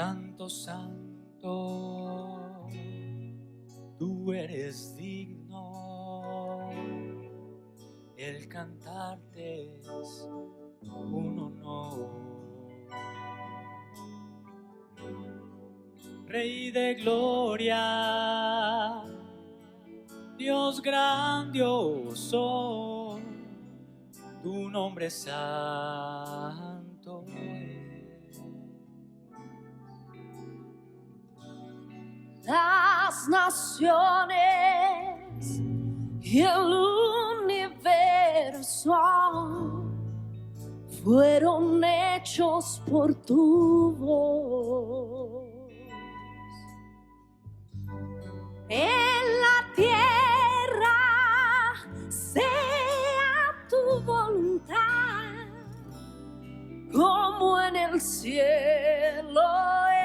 Santo, santo, tú eres digno, el cantarte es un honor. Rey de gloria, Dios grandioso, tu nombre santo es. Las naciones y el universo fueron hechos por tu voz. En la tierra sea tu voluntad, como en el cielo es.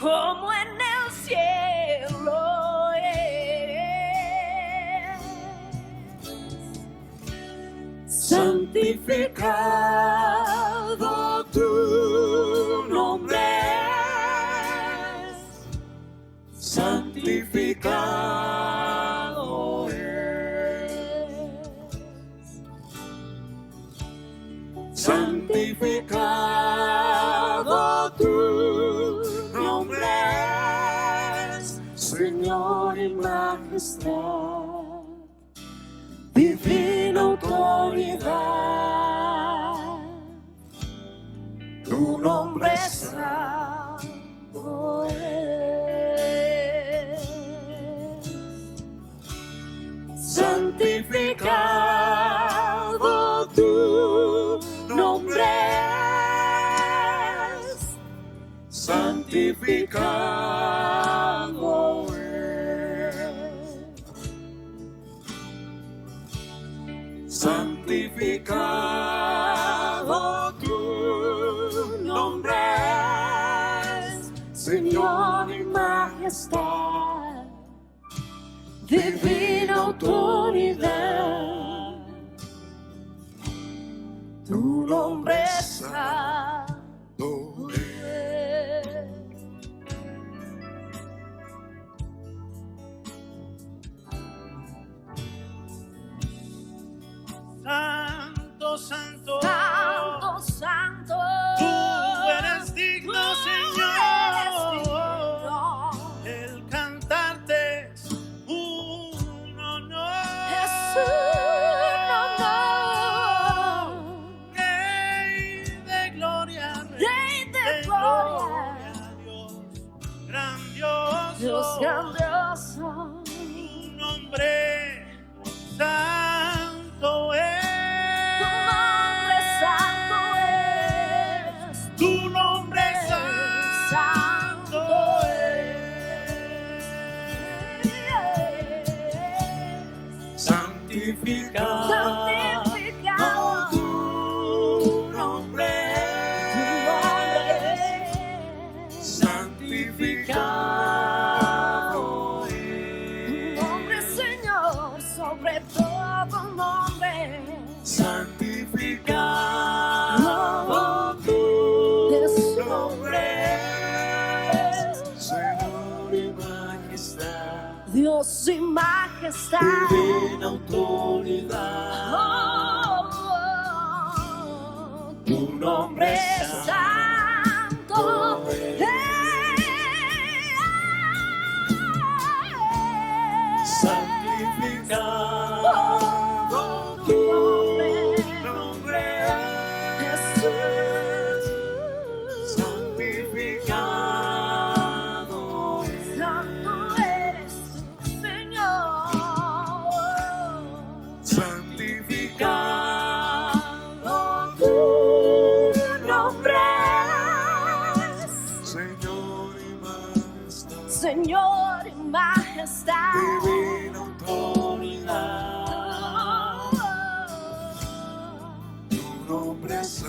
Como en el cielo es. Santificado tu nombre es. Santificado es. Santificado tu nombre es, Señor en majestad, divina autoridad. Tu nombre santo es. Santificado tu nombre es. Santificado es. Santificado tu nombre es, Señor en majestad, divina autoridad. Tu nombre es santo es. Santo, santo, Santo, santo, tú eres digno, Señor. El cantarte es un honor. Es un honor. Rey de gloria, Rey de gloria, Dios grandioso. Dios grandioso. Tu nombre santo es. Tu nombre santo es. Santificado tu nombre es. Santificado es. Tu nombre, Señor, sobre todo nombre. Santificado tu nombre es. Señor y majestad, Dios y majestad, divina autoridad. Tu nombre es santo es. santificado tu nombre es. Santificado es. Santo eres tú, Señor. Santificado tu Nombre es, Señor y majestad, Señor y majestad. divina autoridad. Tu nombre es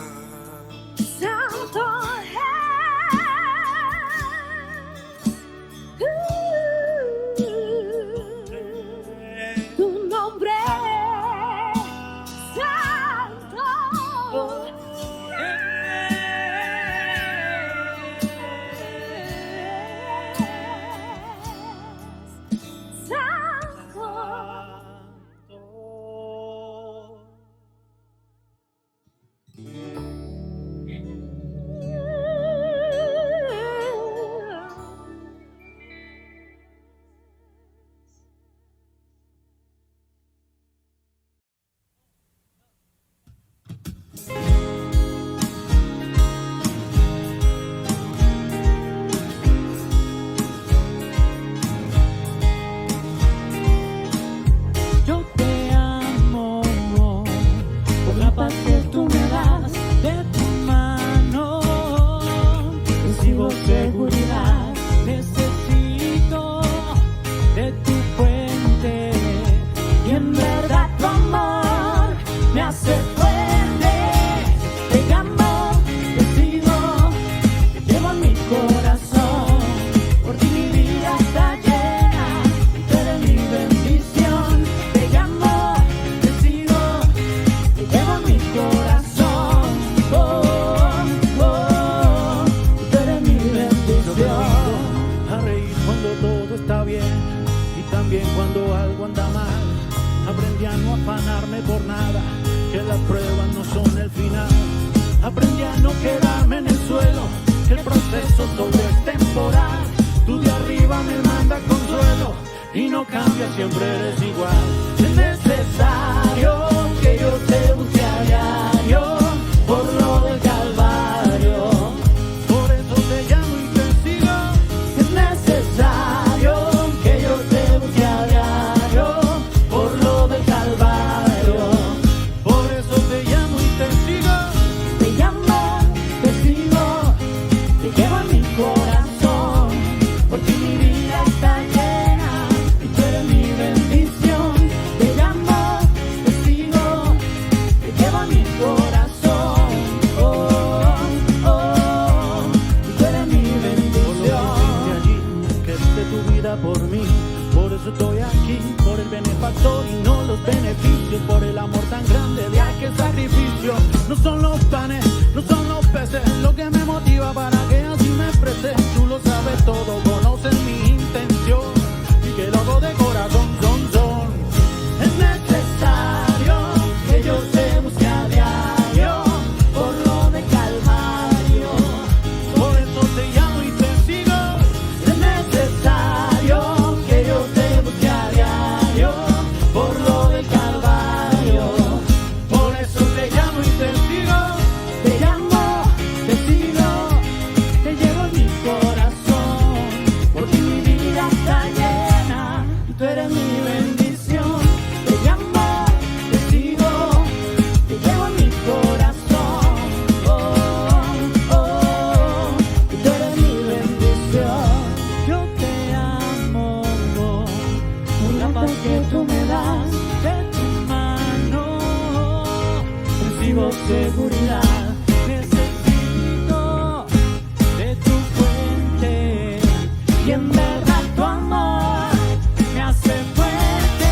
Santo es. Tu nombre es santo. afanarme por nada, que las pruebas no son el final. Aprendí a no quedarme en el suelo, que el proceso solo es temporal. Tú de arriba me manda consuelo y no cambia, siempre eres igual. Es necesario que yo te busque a diario por lo del Calvario. Por eso te llamo y te sigo. Es necesario que yo te busque a diario por lo del Calvario. Por eso te llamo y te sigo. Te llamo, te sigo, te llevo en mi corazón, porque mi vida está llena y tú eres mi bendición. Te llamo, te sigo, te llevo en mi corazón, oh, oh, y tú eres mi bendición. Por lo que hiciste allí, que diste tu vida por mí, por eso estoy aquí, por el benefactor y no los beneficios, por el amor tan grande de aquel sacrificio. No son los panes, no son los peces, lo que me motiva para que así me exprese. Tú lo sabes todo, conoces mi intención y que lo hago de corazón, son. Es necesario que yo te busque a diario por lo de Calvario. Por eso te llamo y te sigo. Es necesario que yo te busque a diario por lo del Calvario. Por eso te llamo y te sigo. Te llamo, te sigo, te llevo en mi corazón, porque mi vida está llena y tú eres mi bendición. Te llamo, te sigo, te llevo en mi corazón, oh, oh, y tú eres mi bendición. Yo te amo, por la paz que tú me das, de tu mano recibo seguridad. Necesito de tu fuente y en verdad tu amor me hace fuerte.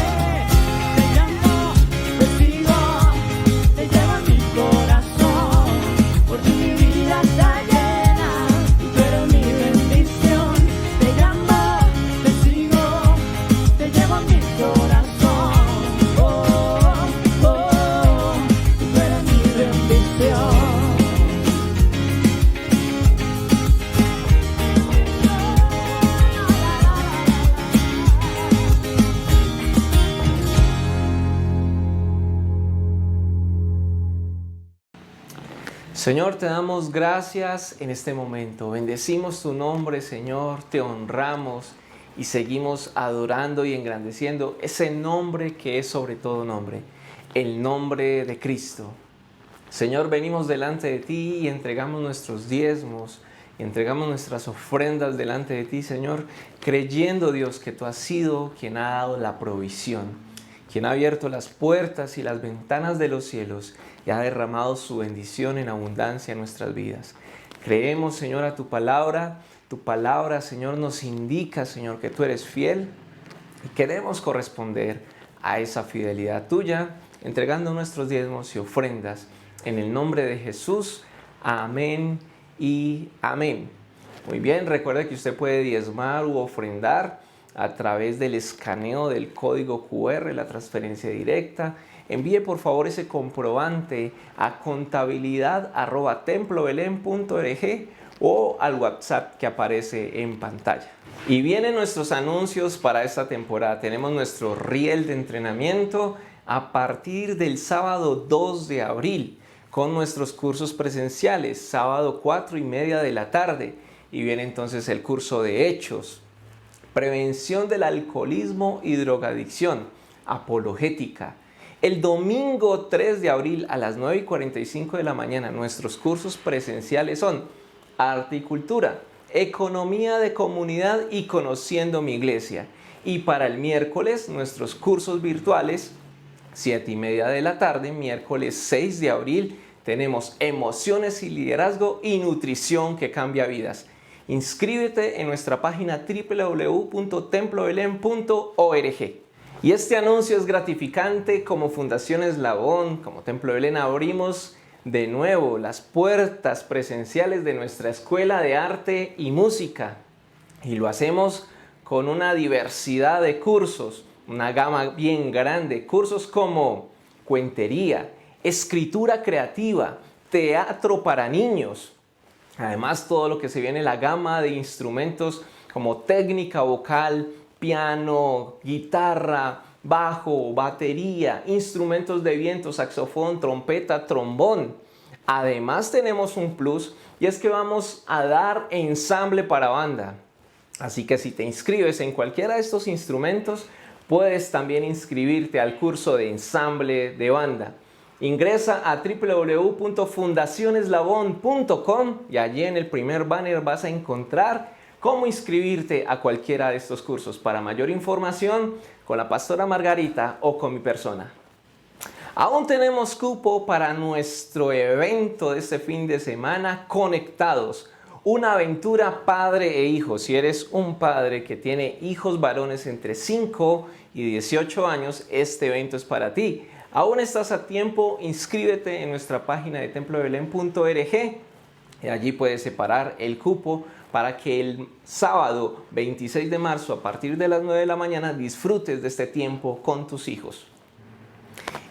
Te llamo, te sigo, te llevo en mi corazón, porque mi vida está llena y tú eres mi bendición. Te llamo, te sigo, te llevo en mi corazón, oh, oh, y tú eres mi bendición. Señor, te damos gracias en este momento. Bendecimos tu nombre, Señor, te honramos y seguimos adorando y engrandeciendo ese nombre que es sobre todo nombre, el nombre de Cristo. Señor, venimos delante de ti y entregamos nuestros diezmos y entregamos nuestras ofrendas delante de ti, Señor, creyendo, Dios, que tú has sido quien ha dado la provisión, quien ha abierto las puertas y las ventanas de los cielos y ha derramado su bendición en abundancia en nuestras vidas. Creemos, Señor, a tu palabra, Señor, nos indica, Señor, que tú eres fiel y queremos corresponder a esa fidelidad tuya, entregando nuestros diezmos y ofrendas en el nombre de Jesús. Amén y amén. Muy bien, recuerde que usted puede diezmar u ofrendar a través del escaneo del código QR, la transferencia directa. Envíe por favor ese comprobante a contabilidad@templobelén.org o al WhatsApp que aparece en pantalla. Y vienen nuestros anuncios para esta temporada. Tenemos nuestro riel de entrenamiento a partir del sábado 2 de abril con nuestros cursos presenciales, sábado 4:30 de la tarde. Y viene entonces el curso de Hechos, prevención del alcoholismo y drogadicción, apologética. El domingo 3 de abril a las 9:45 de la mañana nuestros cursos presenciales son arte y cultura, economía de comunidad y conociendo mi iglesia. Y para el miércoles nuestros cursos virtuales, 7:30 de la tarde, miércoles 6 de abril, tenemos emociones y liderazgo y nutrición que cambia vidas. Inscríbete en nuestra página www.templobelén.org. Y este anuncio es gratificante. Como Fundación Eslabón, como Templo Belén, abrimos de nuevo las puertas presenciales de nuestra Escuela de Arte y Música. Y lo hacemos con una diversidad de cursos, una gama bien grande. Cursos como cuentería, escritura creativa, teatro para niños. Además, todo lo que se viene, la gama de instrumentos como técnica vocal, piano, guitarra, bajo, batería, instrumentos de viento, saxofón, trompeta, trombón. Además tenemos un plus y es que vamos a dar ensamble para banda. Así que si te inscribes en cualquiera de estos instrumentos, puedes también inscribirte al curso de ensamble de banda. Ingresa a www.fundacioneslabón.com y allí en el primer banner vas a encontrar cómo inscribirte a cualquiera de estos cursos. Para mayor información, con la pastora Margarita o con mi persona. Aún tenemos cupo para nuestro evento de este fin de semana, Conectados. Una aventura padre e hijo. Si eres un padre que tiene hijos varones entre 5 y 18 años, este evento es para ti. Aún estás a tiempo, inscríbete en nuestra página de templobelén.org y allí puedes separar el cupo para que el sábado 26 de marzo a partir de las 9 de la mañana disfrutes de este tiempo con tus hijos.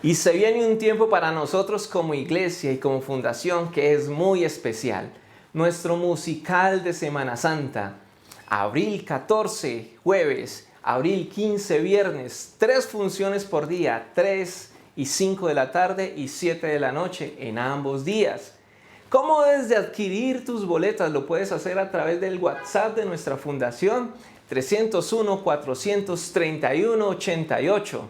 Y se viene un tiempo para nosotros como iglesia y como fundación que es muy especial. Nuestro musical de Semana Santa, abril 14, jueves, abril 15, viernes, 3 funciones por día, 3 y 5 de la tarde y 7 de la noche en ambos días. ¿Cómo debes de adquirir tus boletas? Lo puedes hacer a través del WhatsApp de nuestra fundación 301-431-88.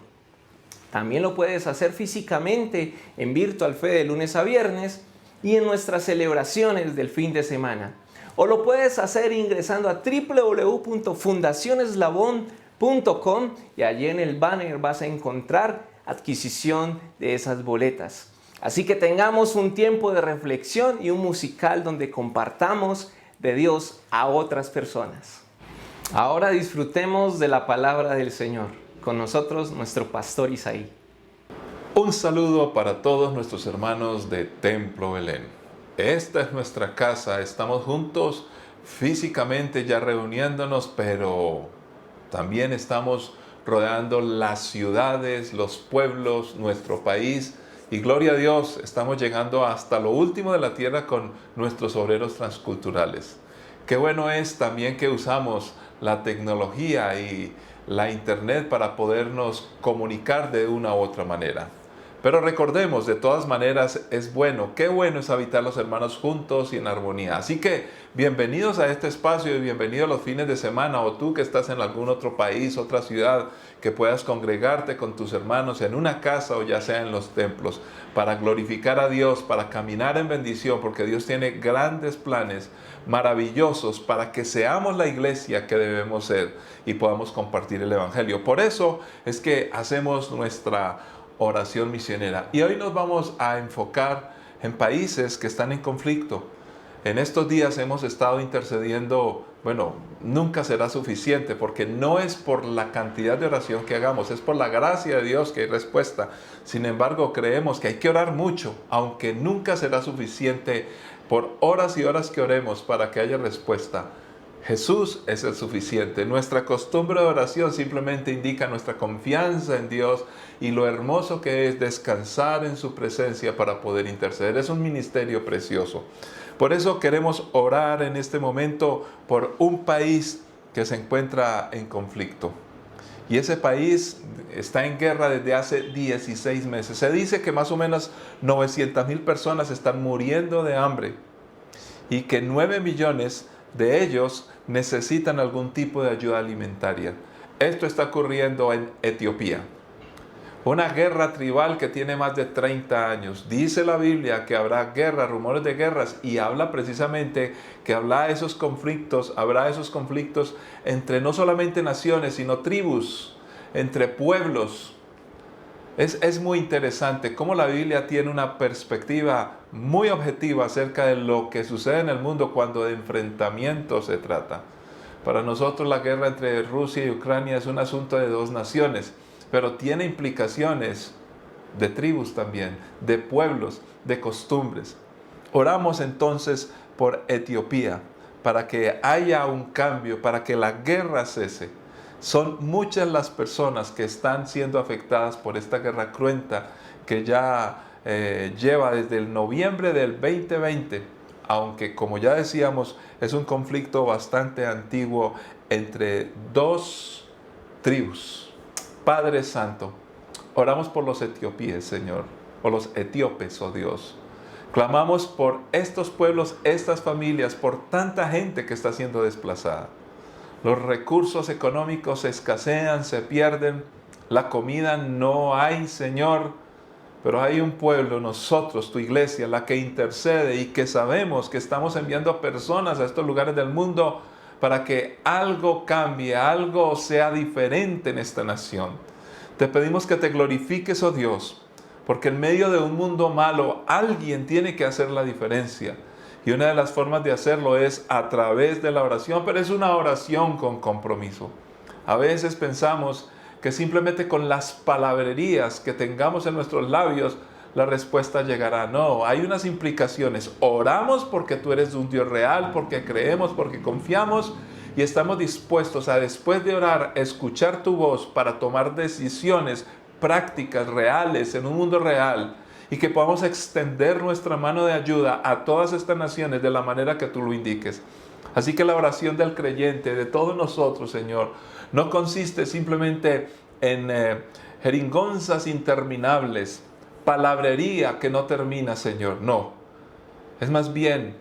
También lo puedes hacer físicamente en Virtual Fe de lunes a viernes y en nuestras celebraciones del fin de semana. O lo puedes hacer ingresando a www.fundacioneslabón.com y allí en el banner vas a encontrar adquisición de esas boletas. Así que tengamos un tiempo de reflexión y un musical donde compartamos de Dios a otras personas. Ahora disfrutemos de la palabra del Señor. Con nosotros nuestro pastor Isaí. Un saludo para todos nuestros hermanos de Templo Belén. Esta es nuestra casa, estamos juntos físicamente ya reuniéndonos, pero también estamos rodeando las ciudades, los pueblos, nuestro país. Y gloria a Dios, estamos llegando hasta lo último de la tierra con nuestros obreros transculturales. Qué bueno es también que usamos la tecnología y la internet para podernos comunicar de una u otra manera. Pero recordemos, de todas maneras, es bueno, qué bueno es habitar los hermanos juntos y en armonía. Así que bienvenidos a este espacio y bienvenidos los fines de semana, o tú que estás en algún otro país, otra ciudad, que puedas congregarte con tus hermanos en una casa o ya sea en los templos, para glorificar a Dios, para caminar en bendición, porque Dios tiene grandes planes maravillosos para que seamos la iglesia que debemos ser y podamos compartir el Evangelio. Por eso es que hacemos nuestra oración misionera. Y hoy nos vamos a enfocar en países que están en conflicto. En estos días hemos estado intercediendo, nunca será suficiente, porque no es por la cantidad de oración que hagamos, es por la gracia de Dios que hay respuesta. Sin embargo, creemos que hay que orar mucho, aunque nunca será suficiente por horas y horas que oremos para que haya respuesta. Jesús es el suficiente. Nuestra costumbre de oración simplemente indica nuestra confianza en Dios y lo hermoso que es descansar en su presencia para poder interceder. Es un ministerio precioso. Por eso queremos orar en este momento por un país que se encuentra en conflicto. Y ese país está en guerra desde hace 16 meses. Se dice que más o menos 900,000 personas están muriendo de hambre y que 9 millones de ellos necesitan algún tipo de ayuda alimentaria. Esto está ocurriendo en Etiopía. Una guerra tribal que tiene más de 30 años. Dice la Biblia que habrá guerra, rumores de guerras, y habla precisamente que habrá esos conflictos entre no solamente naciones, sino tribus, entre pueblos. Es muy interesante cómo la Biblia tiene una perspectiva muy objetiva acerca de lo que sucede en el mundo cuando de enfrentamiento se trata. Para nosotros la guerra entre Rusia y Ucrania es un asunto de 2 naciones, pero tiene implicaciones de tribus también, de pueblos, de costumbres. Oramos entonces por Etiopía, para que haya un cambio, para que la guerra cese. Son muchas las personas que están siendo afectadas por esta guerra cruenta que ya lleva desde el noviembre del 2020, aunque como ya decíamos es un conflicto bastante antiguo entre dos tribus. Padre Santo, oramos por los etíopes, Señor, o los etíopes, oh Dios. Clamamos por estos pueblos, estas familias, por tanta gente que está siendo desplazada. Los recursos económicos escasean, se pierden, la comida no hay, Señor, pero hay un pueblo, nosotros, tu iglesia, la que intercede y que sabemos que estamos enviando personas a estos lugares del mundo para que algo cambie, algo sea diferente en esta nación. Te pedimos que te glorifiques, oh Dios, porque en medio de un mundo malo, alguien tiene que hacer la diferencia. Y una de las formas de hacerlo es a través de la oración, pero es una oración con compromiso. A veces pensamos que simplemente con las palabrerías que tengamos en nuestros labios, la respuesta llegará. No, hay unas implicaciones. Oramos porque tú eres un Dios real, porque creemos, porque confiamos y estamos dispuestos a, después de orar, escuchar tu voz para tomar decisiones prácticas, reales, en un mundo real, y que podamos extender nuestra mano de ayuda a todas estas naciones de la manera que tú lo indiques. Así que la oración del creyente, de todos nosotros, Señor, no consiste simplemente en jeringonzas interminables, palabrería que no termina, Señor. No, es más bien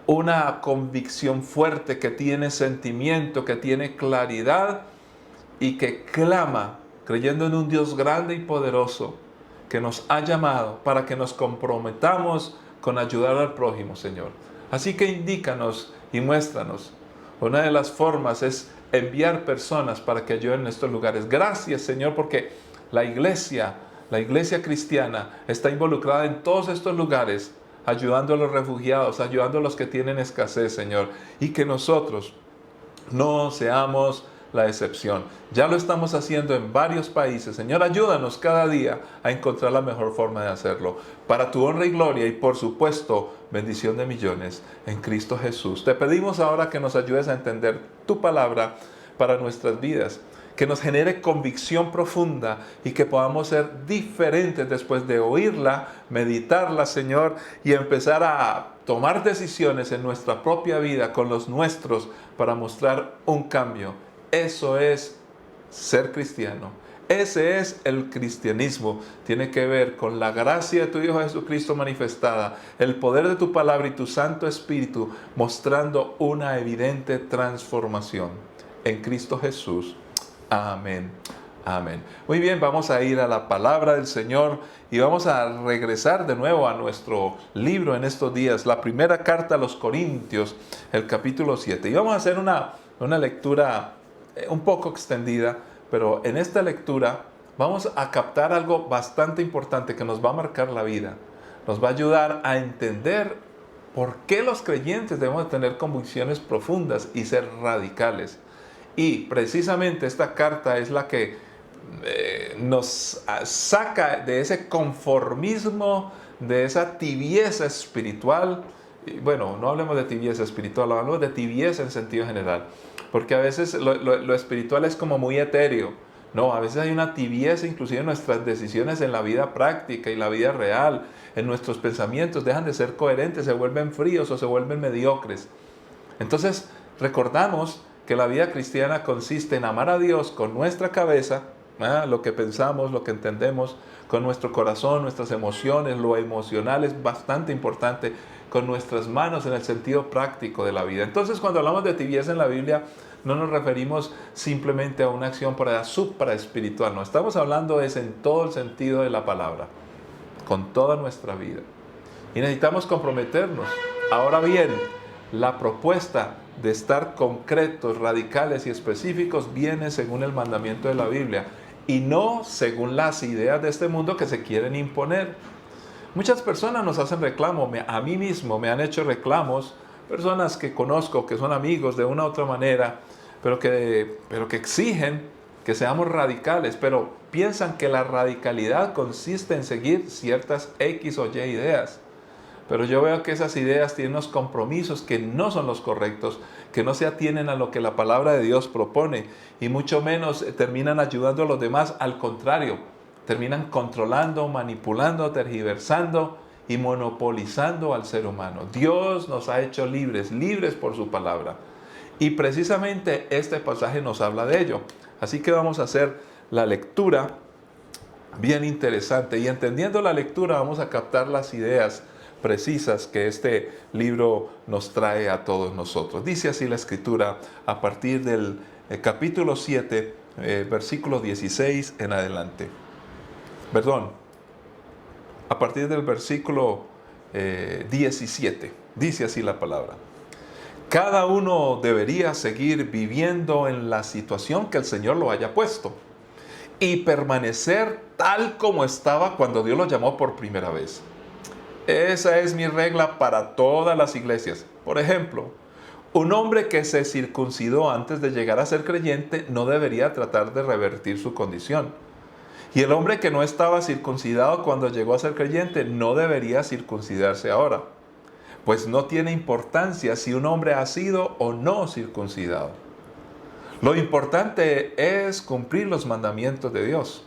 una convicción fuerte que tiene sentimiento, que tiene claridad y que clama, creyendo en un Dios grande y poderoso, que nos ha llamado para que nos comprometamos con ayudar al prójimo, Señor. Así que indícanos y muéstranos. Una de las formas es enviar personas para que ayuden en estos lugares. Gracias, Señor, porque la iglesia cristiana está involucrada en todos estos lugares, ayudando a los refugiados, ayudando a los que tienen escasez, Señor. Y que nosotros no seamos la excepción. Ya lo estamos haciendo en varios países. Señor, ayúdanos cada día a encontrar la mejor forma de hacerlo. Para tu honra y gloria y, por supuesto, bendición de millones en Cristo Jesús. Te pedimos ahora que nos ayudes a entender tu palabra para nuestras vidas, que nos genere convicción profunda y que podamos ser diferentes después de oírla, meditarla, Señor, y empezar a tomar decisiones en nuestra propia vida con los nuestros para mostrar un cambio. Eso es ser cristiano. Ese es el cristianismo. Tiene que ver con la gracia de tu Hijo Jesucristo manifestada, el poder de tu palabra y tu Santo Espíritu mostrando una evidente transformación en Cristo Jesús. Amén. Amén. Muy bien, vamos a ir a la palabra del Señor y vamos a regresar de nuevo a nuestro libro en estos días, la primera carta a los Corintios, el capítulo 7. Y vamos a hacer una lectura un poco extendida, pero en esta lectura vamos a captar algo bastante importante que nos va a marcar la vida. Nos va a ayudar a entender por qué los creyentes debemos tener convicciones profundas y ser radicales. Y precisamente esta carta es la que nos saca de ese conformismo, de esa tibieza espiritual. Y bueno, no hablemos de tibieza espiritual, hablamos de tibieza en sentido general. Porque a veces lo espiritual es como muy etéreo. No, a veces hay una tibieza inclusive en nuestras decisiones en la vida práctica y la vida real. En nuestros pensamientos dejan de ser coherentes, se vuelven fríos o se vuelven mediocres. Entonces recordamos que la vida cristiana consiste en amar a Dios con nuestra cabeza, lo que pensamos, lo que entendemos, con nuestro corazón, nuestras emociones, lo emocional es bastante importante, con nuestras manos en el sentido práctico de la vida. Entonces, cuando hablamos de tibieza en la Biblia, no nos referimos simplemente a una acción supraespiritual, no, estamos hablando es en todo el sentido de la palabra, con toda nuestra vida. Y necesitamos comprometernos. Ahora bien, la propuesta de estar concretos, radicales y específicos viene según el mandamiento de la Biblia y no según las ideas de este mundo que se quieren imponer. Muchas personas nos hacen reclamo, a mí mismo me han hecho reclamos, personas que conozco, que son amigos de una u otra manera, pero que exigen que seamos radicales, pero piensan que la radicalidad consiste en seguir ciertas X o Y ideas. pero yo veo que esas ideas tienen unos compromisos que no son los correctos, que no se atienen a lo que la palabra de Dios propone y mucho menos terminan ayudando a los demás. Al contrario, terminan controlando, manipulando, tergiversando y monopolizando al ser humano. Dios nos ha hecho libres, libres por su palabra. Y precisamente este pasaje nos habla de ello. Así que vamos a hacer la lectura bien interesante. Y entendiendo la lectura vamos a captar las ideas precisas que este libro nos trae a todos nosotros. Dice así la Escritura a partir del capítulo 7, versículo 16 en adelante. Perdón, a partir del versículo 17. Dice así la palabra. Cada uno debería seguir viviendo en la situación que el Señor lo haya puesto y permanecer tal como estaba cuando Dios lo llamó por primera vez. Esa es mi regla para todas las iglesias. Por ejemplo, un hombre que se circuncidó antes de llegar a ser creyente no debería tratar de revertir su condición. Y el hombre que no estaba circuncidado cuando llegó a ser creyente no debería circuncidarse ahora. Pues no tiene importancia si un hombre ha sido o no circuncidado. Lo importante es cumplir los mandamientos de Dios.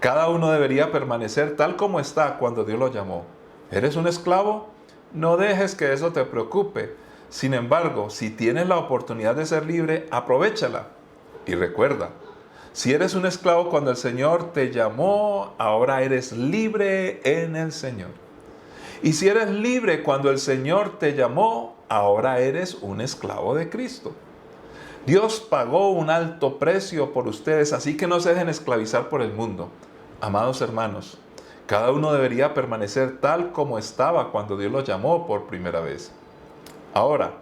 Cada uno debería permanecer tal como está cuando Dios lo llamó. ¿Eres un esclavo? No dejes que eso te preocupe. Sin embargo, si tienes la oportunidad de ser libre, aprovéchala. Y recuerda, si eres un esclavo cuando el Señor te llamó, ahora eres libre en el Señor. Y si eres libre cuando el Señor te llamó, ahora eres un esclavo de Cristo. Dios pagó un alto precio por ustedes, así que no se dejen esclavizar por el mundo. Amados hermanos, cada uno debería permanecer tal como estaba cuando Dios lo llamó por primera vez. Ahora,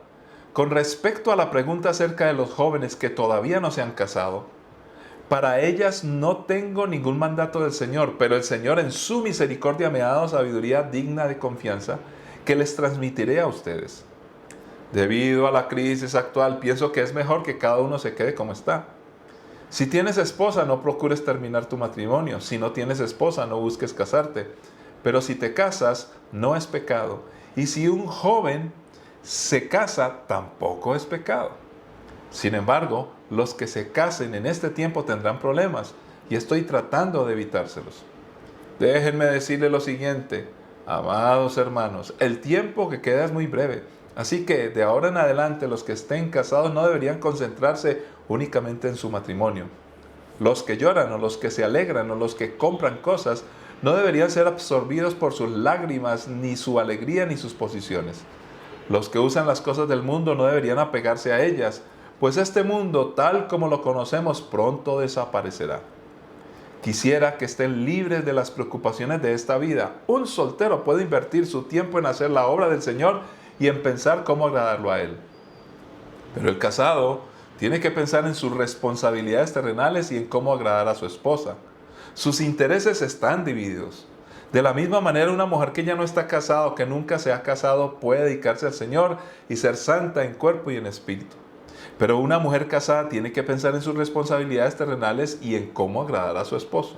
con respecto a la pregunta acerca de los jóvenes que todavía no se han casado, para ellas no tengo ningún mandato del Señor, pero el Señor en su misericordia me ha dado sabiduría digna de confianza que les transmitiré a ustedes. Debido a la crisis actual, pienso que es mejor que cada uno se quede como está. Si tienes esposa, no procures terminar tu matrimonio. Si no tienes esposa, no busques casarte. Pero si te casas, no es pecado. Y si un joven se casa, tampoco es pecado. Sin embargo, los que se casen en este tiempo tendrán problemas y estoy tratando de evitárselos. Déjenme decirle lo siguiente, amados hermanos, el tiempo que queda es muy breve, así que de ahora en adelante los que estén casados no deberían concentrarse únicamente en su matrimonio. Los que lloran o los que se alegran o los que compran cosas no deberían ser absorbidos por sus lágrimas, ni su alegría, ni sus posiciones. Los que usan las cosas del mundo no deberían apegarse a ellas, pues este mundo, tal como lo conocemos, pronto desaparecerá. Quisiera que estén libres de las preocupaciones de esta vida. Un soltero puede invertir su tiempo en hacer la obra del Señor y en pensar cómo agradarlo a Él. Pero el casado tiene que pensar en sus responsabilidades terrenales y en cómo agradar a su esposa. Sus intereses están divididos. De la misma manera, una mujer que ya no está casada o que nunca se ha casado puede dedicarse al Señor y ser santa en cuerpo y en espíritu. Pero una mujer casada tiene que pensar en sus responsabilidades terrenales y en cómo agradar a su esposo.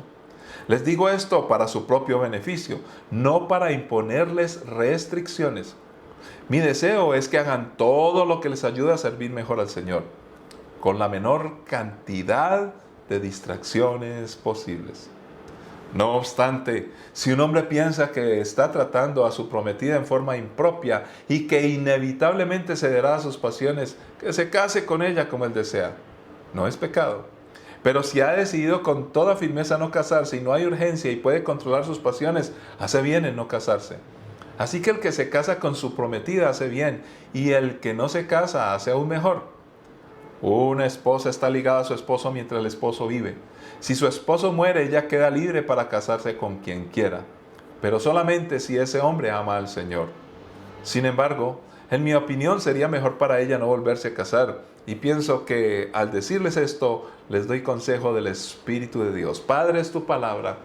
Les digo esto para su propio beneficio, no para imponerles restricciones. Mi deseo es que hagan todo lo que les ayude a servir mejor al Señor, con la menor cantidad de distracciones posibles. No obstante, si un hombre piensa que está tratando a su prometida en forma impropia y que inevitablemente cederá a sus pasiones, que se case con ella como él desea. No es pecado. Pero si ha decidido con toda firmeza no casarse y no hay urgencia y puede controlar sus pasiones, hace bien en no casarse. Así que el que se casa con su prometida hace bien y el que no se casa hace aún mejor. Una esposa está ligada a su esposo mientras el esposo vive. Si su esposo muere, ella queda libre para casarse con quien quiera, pero solamente si ese hombre ama al Señor. Sin embargo, en mi opinión sería mejor para ella no volverse a casar, y pienso que al decirles esto, les doy consejo del Espíritu de Dios. Padre, es tu palabra.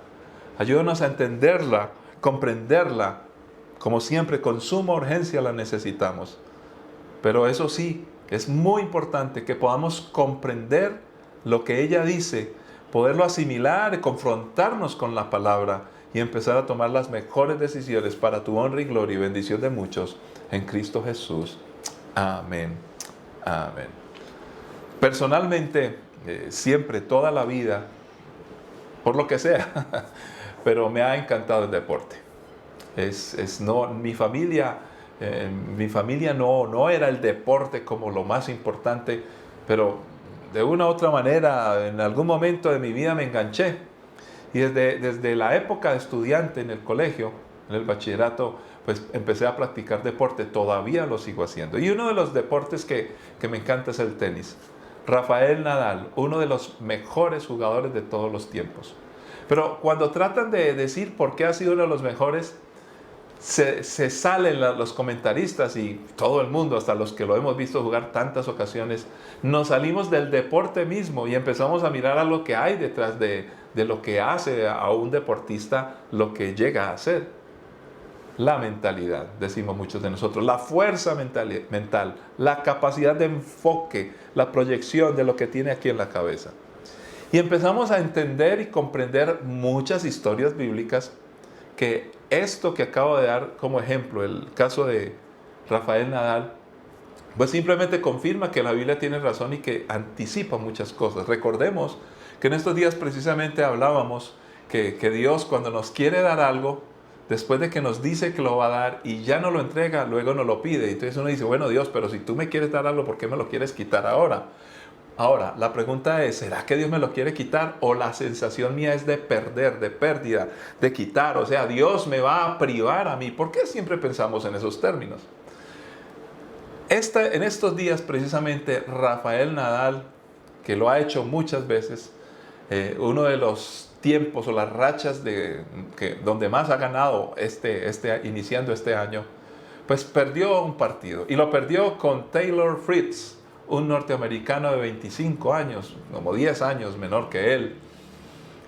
Ayúdanos a entenderla, comprenderla. Como siempre, con suma urgencia la necesitamos. Pero eso sí, es muy importante que podamos comprender lo que ella dice, poderlo asimilar, confrontarnos con la palabra y empezar a tomar las mejores decisiones para tu honra y gloria y bendición de muchos en Cristo Jesús. Amén. Amén. Personalmente, siempre, toda la vida, por lo que sea, pero me ha encantado el deporte. Mi familia no era el deporte como lo más importante, pero de una u otra manera, en algún momento de mi vida me enganché. Y desde la época de estudiante en el colegio, en el bachillerato, pues empecé a practicar deporte. Todavía lo sigo haciendo. Y uno de los deportes que me encanta es el tenis. Rafael Nadal, uno de los mejores jugadores de todos los tiempos. Pero cuando tratan de decir por qué ha sido uno de los mejores, se salen los comentaristas y todo el mundo, hasta los que lo hemos visto jugar tantas ocasiones, nos salimos del deporte mismo y empezamos a mirar a lo que hay detrás de lo que hace a un deportista lo que llega a hacer. La mentalidad, decimos muchos de nosotros, la fuerza mental, la capacidad de enfoque, la proyección de lo que tiene aquí en la cabeza. Y empezamos a entender y comprender muchas historias bíblicas que esto que acabo de dar como ejemplo, el caso de Rafael Nadal, pues simplemente confirma que la Biblia tiene razón y que anticipa muchas cosas. Recordemos que en estos días precisamente hablábamos que Dios, cuando nos quiere dar algo, después de que nos dice que lo va a dar y ya no lo entrega, luego nos lo pide. Y entonces uno dice, bueno, Dios, pero si tú me quieres dar algo, ¿por qué me lo quieres quitar ahora? Ahora, la pregunta es, ¿será que Dios me lo quiere quitar? ¿O la sensación mía es de perder, de pérdida, de quitar? O sea, Dios me va a privar a mí. ¿Por qué siempre pensamos en esos términos? En estos días, precisamente, Rafael Nadal, que lo ha hecho muchas veces, uno de los tiempos o las rachas donde más ha ganado iniciando este año, pues perdió un partido. Y lo perdió con Taylor Fritz, un norteamericano de 25 años, como 10 años menor que él.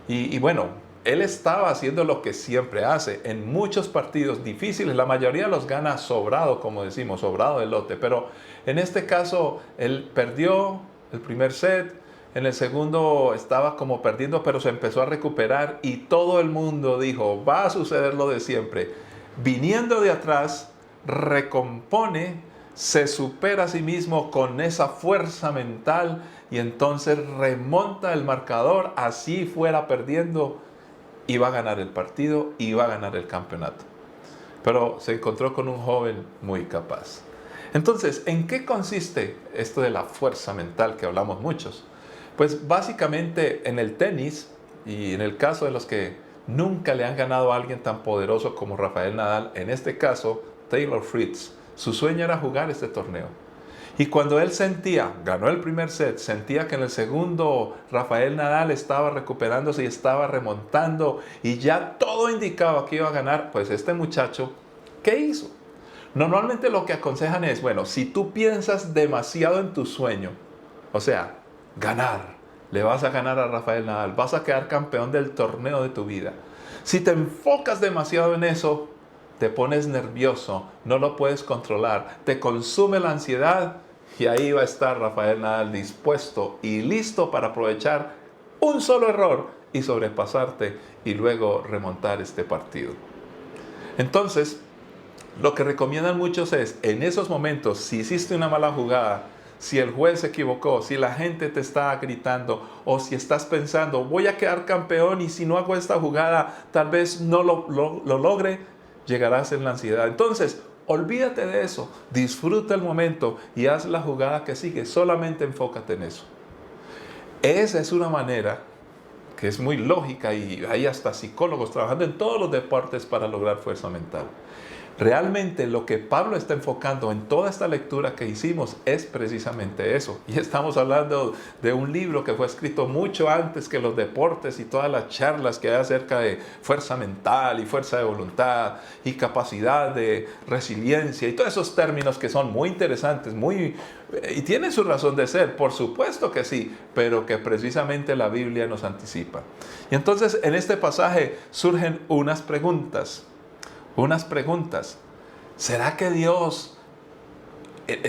Y bueno, él estaba haciendo lo que siempre hace. En muchos partidos difíciles, la mayoría los gana sobrado, como decimos, sobrado de lote. Pero en este caso, él perdió el primer set. En el segundo estaba como perdiendo, pero se empezó a recuperar. Y todo el mundo dijo, va a suceder lo de siempre. Viniendo de atrás, recompone, se supera a sí mismo con esa fuerza mental y entonces remonta el marcador, así fuera perdiendo, y va a ganar el partido y va a ganar el campeonato. Pero se encontró con un joven muy capaz. Entonces, ¿en qué consiste esto de la fuerza mental que hablamos muchos? Pues básicamente en el tenis, y en el caso de los que nunca le han ganado a alguien tan poderoso como Rafael Nadal, en este caso Taylor Fritz, su sueño era jugar este torneo. Y cuando él ganó el primer set, sentía que en el segundo Rafael Nadal estaba recuperándose y estaba remontando y ya todo indicaba que iba a ganar, pues este muchacho, ¿qué hizo? Normalmente lo que aconsejan es, bueno, si tú piensas demasiado en tu sueño, o sea, ganar, le vas a ganar a Rafael Nadal, vas a quedar campeón del torneo de tu vida. Si te enfocas demasiado en eso, te pones nervioso, no lo puedes controlar, te consume la ansiedad y ahí va a estar Rafael Nadal dispuesto y listo para aprovechar un solo error y sobrepasarte y luego remontar este partido. Entonces, lo que recomiendan muchos es, en esos momentos, si hiciste una mala jugada, si el juez se equivocó, si la gente te está gritando o si estás pensando, voy a quedar campeón y si no hago esta jugada, tal vez no lo logre, llegarás en la ansiedad. Entonces, olvídate de eso, disfruta el momento y haz la jugada que sigue, solamente enfócate en eso. Esa es una manera que es muy lógica y hay hasta psicólogos trabajando en todos los deportes para lograr fuerza mental. Realmente lo que Pablo está enfocando en toda esta lectura que hicimos es precisamente eso. Y estamos hablando de un libro que fue escrito mucho antes que los deportes y todas las charlas que hay acerca de fuerza mental y fuerza de voluntad y capacidad de resiliencia y todos esos términos que son muy interesantes, y tienen su razón de ser, por supuesto que sí, pero que precisamente la Biblia nos anticipa. Y entonces en este pasaje surgen unas preguntas. ¿Será que Dios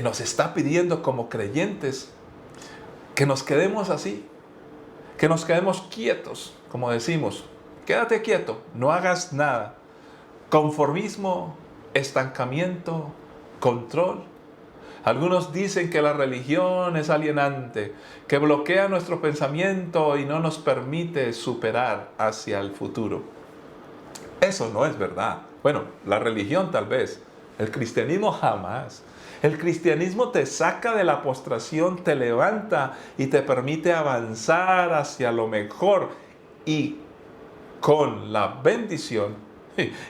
nos está pidiendo como creyentes que nos quedemos así? Que nos quedemos quietos, como decimos, quédate quieto, no hagas nada. Conformismo, estancamiento, control. Algunos dicen que la religión es alienante, que bloquea nuestro pensamiento y no nos permite superar hacia el futuro. Eso no es verdad. Bueno, la religión tal vez, el cristianismo jamás. El cristianismo te saca de la postración, te levanta y te permite avanzar hacia lo mejor y con la bendición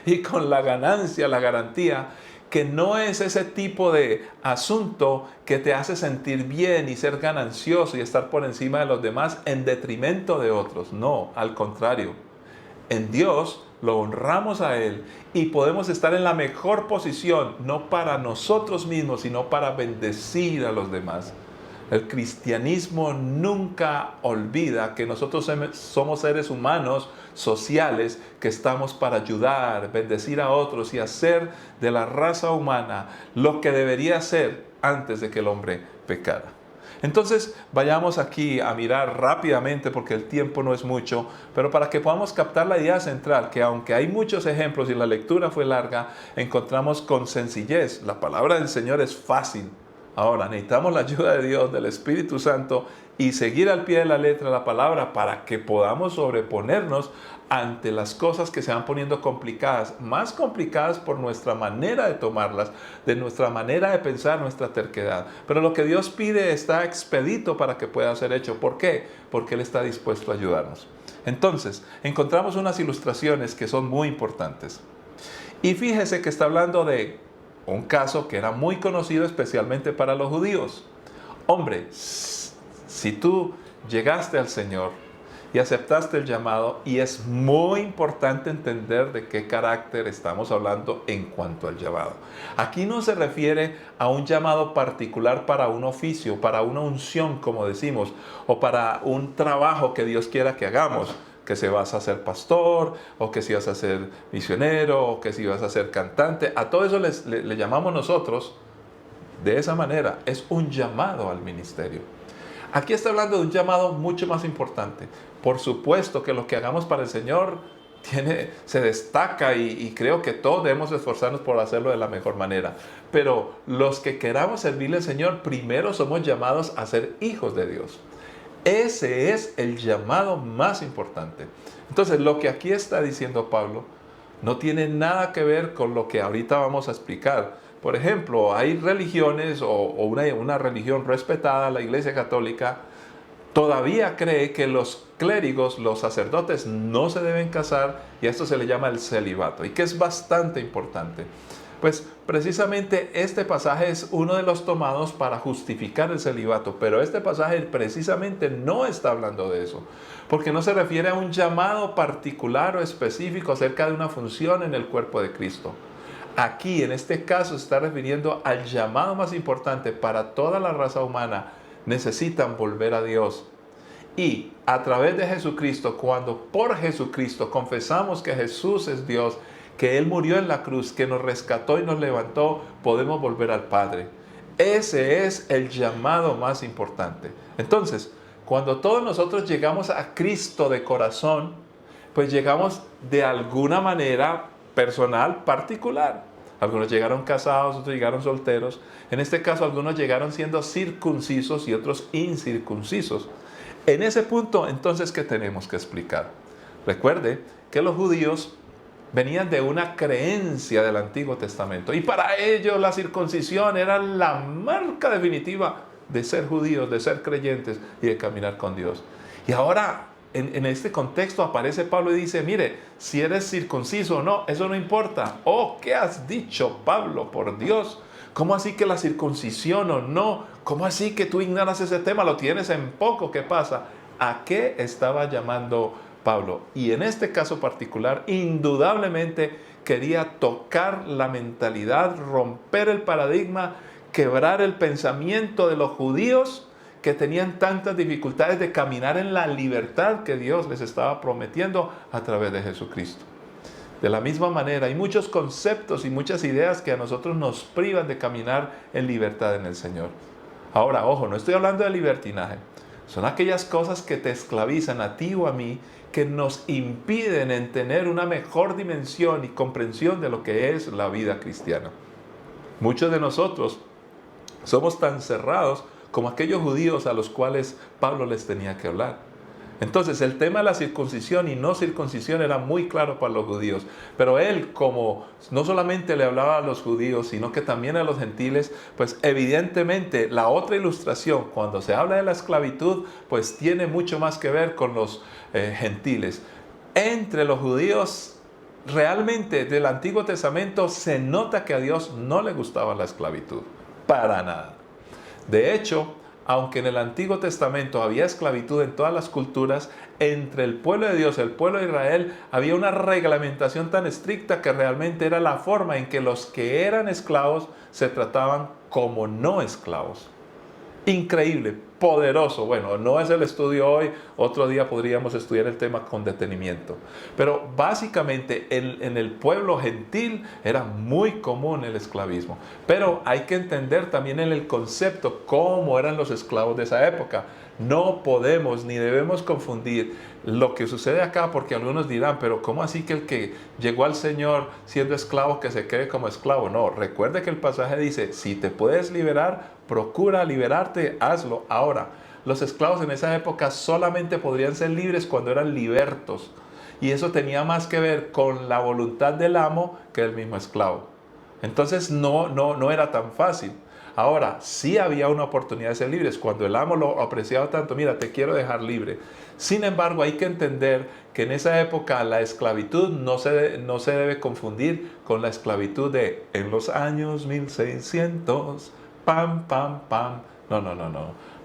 y con la ganancia, la garantía, que no es ese tipo de asunto que te hace sentir bien y ser ganancioso y estar por encima de los demás en detrimento de otros. No, al contrario. En Dios lo honramos a Él y podemos estar en la mejor posición, no para nosotros mismos, sino para bendecir a los demás. El cristianismo nunca olvida que nosotros somos seres humanos sociales que estamos para ayudar, bendecir a otros y hacer de la raza humana lo que debería ser antes de que el hombre pecara. Entonces vayamos aquí a mirar rápidamente porque el tiempo no es mucho, pero para que podamos captar la idea central, que aunque hay muchos ejemplos y la lectura fue larga, encontramos con sencillez. La palabra del Señor es fácil. Ahora necesitamos la ayuda de Dios, del Espíritu Santo y seguir al pie de la letra la palabra para que podamos sobreponernos ante las cosas que se van poniendo complicadas, más complicadas por nuestra manera de tomarlas, de nuestra manera de pensar, nuestra terquedad. Pero lo que Dios pide está expedito para que pueda ser hecho. ¿Por qué? Porque Él está dispuesto a ayudarnos. Entonces, encontramos unas ilustraciones que son muy importantes. Y fíjese que está hablando de un caso que era muy conocido especialmente para los judíos. Hombre, si tú llegaste al Señor y aceptaste el llamado, y es muy importante entender de qué carácter estamos hablando en cuanto al llamado. Aquí no se refiere a un llamado particular para un oficio, para una unción, como decimos, o para un trabajo que Dios quiera que hagamos, que si vas a ser pastor, o que si vas a ser misionero, o que si vas a ser cantante. A todo eso le llamamos nosotros de esa manera. Es un llamado al ministerio. Aquí está hablando de un llamado mucho más importante. Por supuesto que lo que hagamos para el Señor se destaca y creo que todos debemos esforzarnos por hacerlo de la mejor manera. Pero los que queramos servirle al Señor, primero somos llamados a ser hijos de Dios. Ese es el llamado más importante. Entonces, lo que aquí está diciendo Pablo no tiene nada que ver con lo que ahorita vamos a explicar. Por ejemplo, hay religiones o una religión respetada, la Iglesia Católica, todavía cree que los clérigos, los sacerdotes, no se deben casar y a esto se le llama el celibato y que es bastante importante. Pues precisamente este pasaje es uno de los tomados para justificar el celibato, pero este pasaje precisamente no está hablando de eso, porque no se refiere a un llamado particular o específico acerca de una función en el cuerpo de Cristo. Aquí, en este caso, se está refiriendo al llamado más importante para toda la raza humana. Necesitan volver a Dios. Y a través de Jesucristo, cuando por Jesucristo confesamos que Jesús es Dios, que Él murió en la cruz, que nos rescató y nos levantó, podemos volver al Padre. Ese es el llamado más importante. Entonces, cuando todos nosotros llegamos a Cristo de corazón, pues llegamos de alguna manera personal, particular. Algunos llegaron casados, otros llegaron solteros. En este caso, algunos llegaron siendo circuncisos y otros incircuncisos. En ese punto, entonces, ¿qué tenemos que explicar? Recuerde que los judíos venían de una creencia del Antiguo Testamento. Y para ellos la circuncisión era la marca definitiva de ser judíos, de ser creyentes y de caminar con Dios. Y ahora, en este contexto aparece Pablo y dice, mire, si eres circunciso o no, eso no importa. Oh, ¿qué has dicho, Pablo? Por Dios, ¿cómo así que la circuncisión o no? ¿Cómo así que tú ignoras ese tema? Lo tienes en poco. ¿Qué pasa? ¿A qué estaba llamando Pablo? Y en este caso particular, indudablemente quería tocar la mentalidad, romper el paradigma, quebrar el pensamiento de los judíos que tenían tantas dificultades de caminar en la libertad que Dios les estaba prometiendo a través de Jesucristo. De la misma manera, hay muchos conceptos y muchas ideas que a nosotros nos privan de caminar en libertad en el Señor. Ahora, ojo, no estoy hablando de libertinaje. Son aquellas cosas que te esclavizan a ti o a mí, que nos impiden en tener una mejor dimensión y comprensión de lo que es la vida cristiana. Muchos de nosotros somos tan cerrados como aquellos judíos a los cuales Pablo les tenía que hablar. Entonces el tema de la circuncisión y no circuncisión era muy claro para los judíos, pero él, como no solamente le hablaba a los judíos, sino que también a los gentiles, pues evidentemente la otra ilustración, cuando se habla de la esclavitud, pues tiene mucho más que ver con los gentiles. Entre los judíos, realmente del Antiguo Testamento se nota que a Dios no le gustaba la esclavitud, para nada. De hecho, aunque en el Antiguo Testamento había esclavitud en todas las culturas, entre el pueblo de Dios y el pueblo de Israel había una reglamentación tan estricta que realmente era la forma en que los que eran esclavos se trataban como no esclavos. Increíble, poderoso. Bueno, no es el estudio hoy, otro día podríamos estudiar el tema con detenimiento. Pero básicamente en el pueblo gentil era muy común el esclavismo. Pero hay que entender también en el concepto cómo eran los esclavos de esa época. No podemos ni debemos confundir lo que sucede acá, porque algunos dirán, pero ¿cómo así que el que llegó al Señor siendo esclavo que se quede como esclavo? No, recuerde que el pasaje dice, si te puedes liberar, procura liberarte, hazlo. Ahora, los esclavos en esa época solamente podrían ser libres cuando eran libertos. Y eso tenía más que ver con la voluntad del amo que del mismo esclavo. Entonces no era tan fácil. Ahora, sí había una oportunidad de ser libres. Cuando el amo lo apreciaba tanto, mira, te quiero dejar libre. Sin embargo, hay que entender que en esa época la esclavitud no se debe confundir con la esclavitud de en los años 1600, pam, pam, pam. No.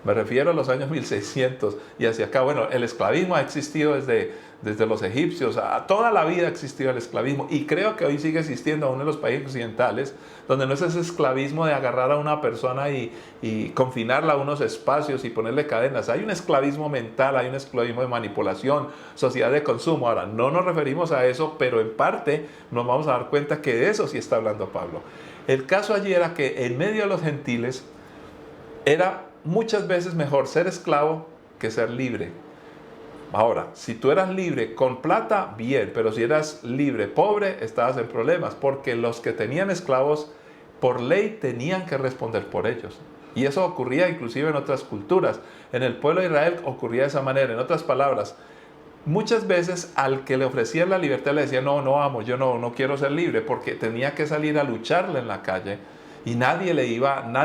Me refiero a los años 1600 y hacia acá. Bueno, el esclavismo ha existido desde los egipcios. A toda la vida ha existido el esclavismo. Y creo que hoy sigue existiendo aún en los países occidentales, donde no es ese esclavismo de agarrar a una persona y confinarla a unos espacios y ponerle cadenas. Hay un esclavismo mental, hay un esclavismo de manipulación, sociedad de consumo. Ahora, no nos referimos a eso, pero en parte nos vamos a dar cuenta que de eso sí está hablando Pablo. El caso allí era que en medio de los gentiles era muchas veces mejor ser esclavo que ser libre. Ahora, si tú eras libre con plata, bien, pero si eras libre pobre, estabas en problemas, porque los que tenían esclavos, por ley, tenían que responder por ellos. Y eso ocurría inclusive en otras culturas. En el pueblo de Israel ocurría de esa manera. En otras palabras, muchas veces al que le ofrecían la libertad le decían, no amo, yo no quiero ser libre, porque tenía que salir a lucharle en la calle. Y nadie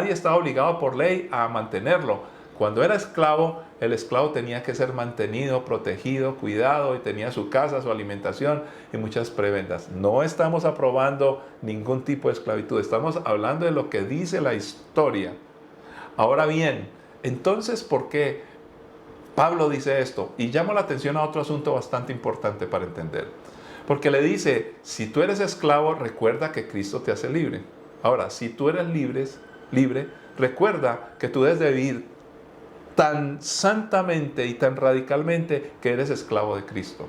estaba obligado por ley a mantenerlo. Cuando era esclavo, el esclavo tenía que ser mantenido, protegido, cuidado, y tenía su casa, su alimentación y muchas prebendas. No estamos aprobando ningún tipo de esclavitud, estamos hablando de lo que dice la historia. Ahora bien, entonces, ¿por qué Pablo dice esto? Y llamo la atención a otro asunto bastante importante para entender. Porque le dice, si tú eres esclavo, recuerda que Cristo te hace libre. Ahora, si tú eres libre, recuerda que tú debes de vivir tan santamente y tan radicalmente que eres esclavo de Cristo.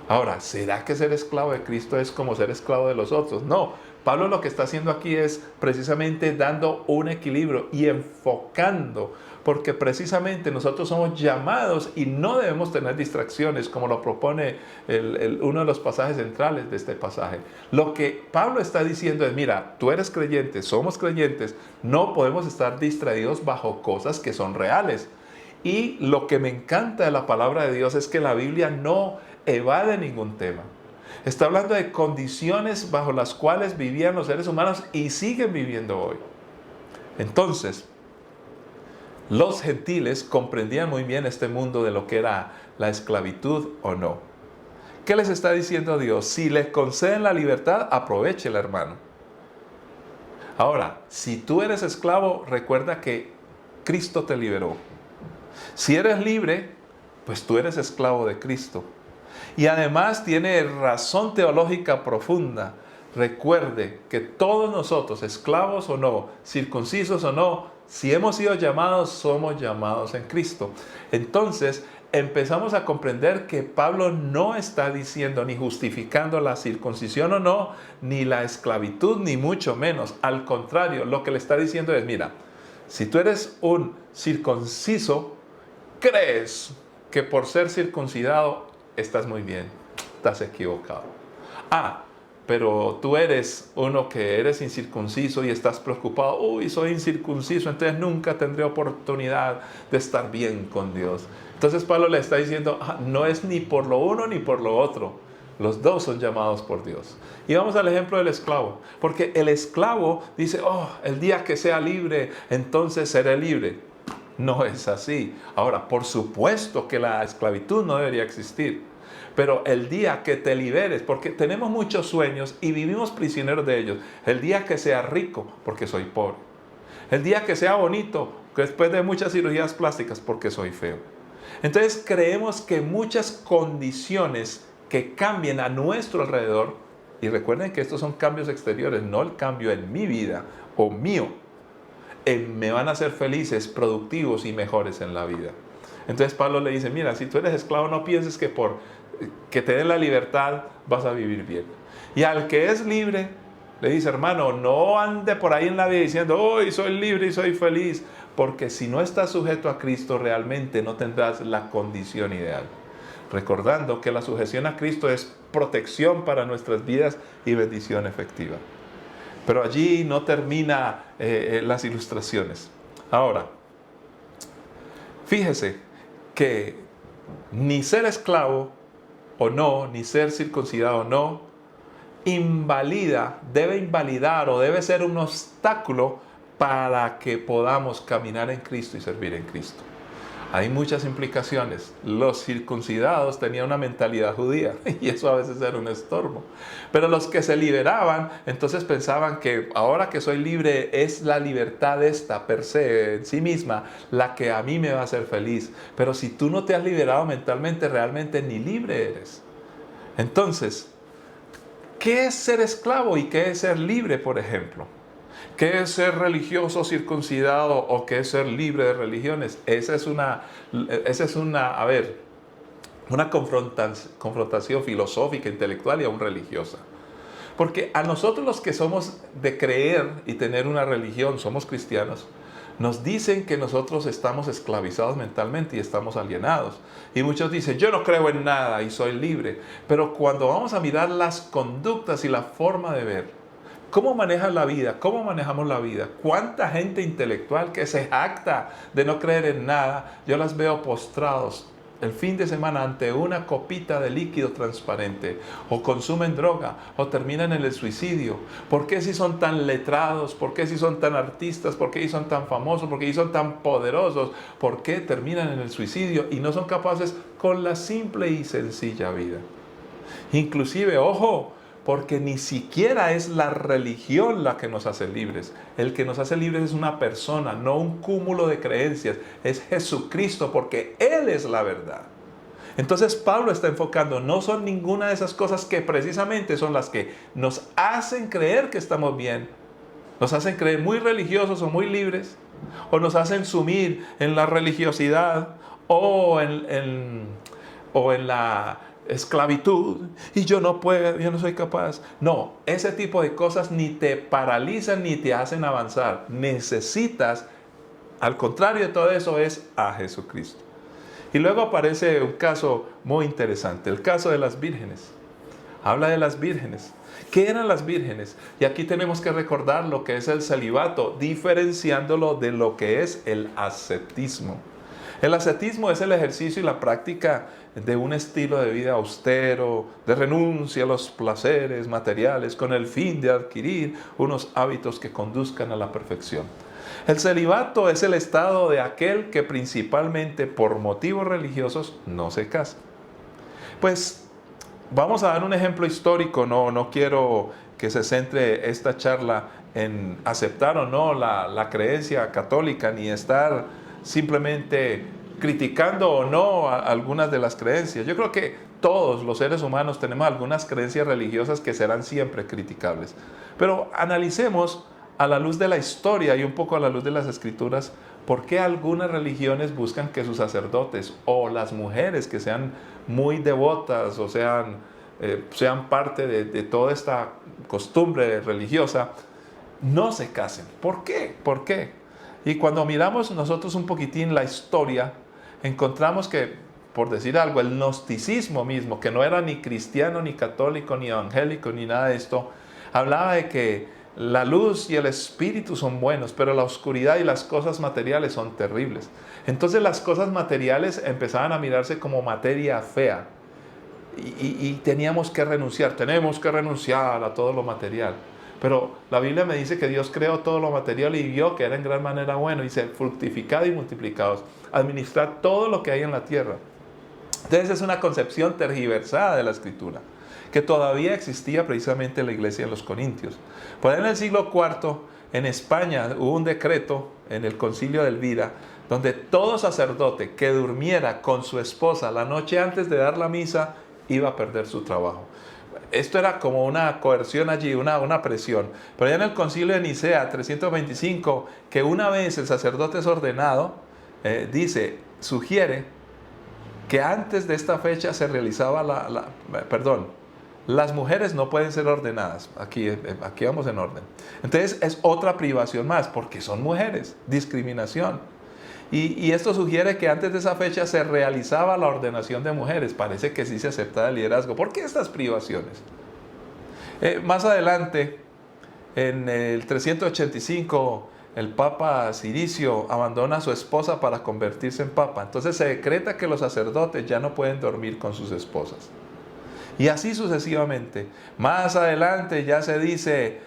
Ahora, ¿será que ser esclavo de Cristo es como ser esclavo de los otros? No, Pablo lo que está haciendo aquí es precisamente dando un equilibrio y enfocando, porque precisamente nosotros somos llamados y no debemos tener distracciones, como lo propone uno de los pasajes centrales de este pasaje. Lo que Pablo está diciendo es, mira, tú eres creyente, somos creyentes, no podemos estar distraídos bajo cosas que son reales. Y lo que me encanta de la palabra de Dios es que la Biblia no evade ningún tema. Está hablando de condiciones bajo las cuales vivían los seres humanos y siguen viviendo hoy. Entonces, los gentiles comprendían muy bien este mundo de lo que era la esclavitud o no. ¿Qué les está diciendo Dios? Si les conceden la libertad, aprovéchela, hermano. Ahora, si tú eres esclavo, recuerda que Cristo te liberó. Si eres libre, pues tú eres esclavo de Cristo. Y además tiene razón teológica profunda. Recuerde que todos nosotros, esclavos o no, circuncisos o no, si hemos sido llamados, somos llamados en Cristo. Entonces, empezamos a comprender que Pablo no está diciendo ni justificando la circuncisión o no, ni la esclavitud, ni mucho menos. Al contrario, lo que le está diciendo es, mira, si tú eres un circunciso, crees que por ser circuncidado estás muy bien, estás equivocado. Pero tú eres uno que eres incircunciso y estás preocupado. Uy, soy incircunciso, entonces nunca tendré oportunidad de estar bien con Dios. Entonces Pablo le está diciendo, no es ni por lo uno ni por lo otro. Los dos son llamados por Dios. Y vamos al ejemplo del esclavo. Porque el esclavo dice, el día que sea libre, entonces seré libre. No es así. Ahora, por supuesto que la esclavitud no debería existir. Pero el día que te liberes, porque tenemos muchos sueños y vivimos prisioneros de ellos. El día que sea rico, porque soy pobre. El día que sea bonito, después de muchas cirugías plásticas, porque soy feo. Entonces creemos que muchas condiciones que cambien a nuestro alrededor, y recuerden que estos son cambios exteriores, no el cambio en mi vida o mío, me van a hacer felices, productivos y mejores en la vida. Entonces Pablo le dice, mira, si tú eres esclavo, no pienses que por que te den la libertad vas a vivir bien. Y al que es libre, le dice, hermano, no ande por ahí en la vida diciendo, hoy soy libre y soy feliz, porque si no estás sujeto a Cristo, realmente no tendrás la condición ideal. Recordando que la sujeción a Cristo es protección para nuestras vidas y bendición efectiva. Pero allí no termina las ilustraciones. Ahora, fíjese que ni ser esclavo o no, ni ser circuncidado o no, debe invalidar o debe ser un obstáculo para que podamos caminar en Cristo y servir en Cristo. Hay muchas implicaciones. Los circuncidados tenían una mentalidad judía y eso a veces era un estorbo. Pero los que se liberaban, entonces pensaban que ahora que soy libre es la libertad esta per se, en sí misma, la que a mí me va a hacer feliz. Pero si tú no te has liberado mentalmente, realmente ni libre eres. Entonces, ¿qué es ser esclavo y qué es ser libre, por ejemplo? ¿Qué es ser religioso circuncidado o qué es ser libre de religiones? Esa es una confrontación filosófica, intelectual y aún religiosa. Porque a nosotros los que somos de creer y tener una religión, somos cristianos, nos dicen que nosotros estamos esclavizados mentalmente y estamos alienados. Y muchos dicen, yo no creo en nada y soy libre. Pero cuando vamos a mirar las conductas y la forma de ver, ¿cómo manejan la vida? ¿Cómo manejamos la vida? ¿Cuánta gente intelectual que se jacta de no creer en nada? Yo las veo postrados el fin de semana ante una copita de líquido transparente, o consumen droga, o terminan en el suicidio. ¿Por qué si son tan letrados? ¿Por qué si son tan artistas? ¿Por qué si son tan famosos? ¿Por qué si son tan poderosos? ¿Por qué terminan en el suicidio y no son capaces con la simple y sencilla vida? Inclusive, ojo, porque ni siquiera es la religión la que nos hace libres. El que nos hace libres es una persona, no un cúmulo de creencias. Es Jesucristo, porque Él es la verdad. Entonces Pablo está enfocando, no son ninguna de esas cosas que precisamente son las que nos hacen creer que estamos bien. Nos hacen creer muy religiosos o muy libres, o nos hacen sumir en la religiosidad o en la esclavitud, y yo no puedo, yo no soy capaz. No, ese tipo de cosas ni te paralizan ni te hacen avanzar. Necesitas, al contrario de todo eso, es a Jesucristo. Y luego aparece un caso muy interesante, el caso de las vírgenes. Habla de las vírgenes. ¿Qué eran las vírgenes? Y aquí tenemos que recordar lo que es el celibato, diferenciándolo de lo que es el ascetismo. El ascetismo es el ejercicio y la práctica de un estilo de vida austero, de renuncia a los placeres materiales con el fin de adquirir unos hábitos que conduzcan a la perfección. El celibato es el estado de aquel que principalmente por motivos religiosos no se casa. Pues vamos a dar un ejemplo histórico, no quiero que se centre esta charla en aceptar o no la creencia católica, ni estar simplemente criticando o no algunas de las creencias. Yo creo que todos los seres humanos tenemos algunas creencias religiosas que serán siempre criticables. Pero analicemos a la luz de la historia y un poco a la luz de las escrituras, por qué algunas religiones buscan que sus sacerdotes o las mujeres que sean muy devotas o sean parte de toda esta costumbre religiosa, no se casen. ¿Por qué? ¿Por qué? Y cuando miramos nosotros un poquitín la historia, encontramos que, por decir algo, el gnosticismo mismo, que no era ni cristiano, ni católico, ni evangélico, ni nada de esto, hablaba de que la luz y el espíritu son buenos, pero la oscuridad y las cosas materiales son terribles. Entonces las cosas materiales empezaban a mirarse como materia fea y tenemos que renunciar a todo lo material. Pero la Biblia me dice que Dios creó todo lo material y vio que era en gran manera bueno. Dice, fructificad y multiplicaos, administrad todo lo que hay en la tierra. Entonces es una concepción tergiversada de la Escritura, que todavía existía precisamente en la iglesia de los Corintios. Por ahí en el siglo IV, en España, hubo un decreto en el Concilio de Elvira, donde todo sacerdote que durmiera con su esposa la noche antes de dar la misa, iba a perder su trabajo. Esto era como una coerción allí, una presión. Pero ya en el Concilio de Nicea 325, que una vez el sacerdote es ordenado, sugiere que antes de esta fecha se realizaba las mujeres no pueden ser ordenadas. Aquí vamos en orden. Entonces es otra privación más, porque son mujeres, discriminación. Y esto sugiere que antes de esa fecha se realizaba la ordenación de mujeres. Parece que sí se aceptaba el liderazgo. ¿Por qué estas privaciones? Más adelante, en el 385, el Papa Ciricio abandona a su esposa para convertirse en Papa. Entonces se decreta que los sacerdotes ya no pueden dormir con sus esposas. Y así sucesivamente. Más adelante ya se dice,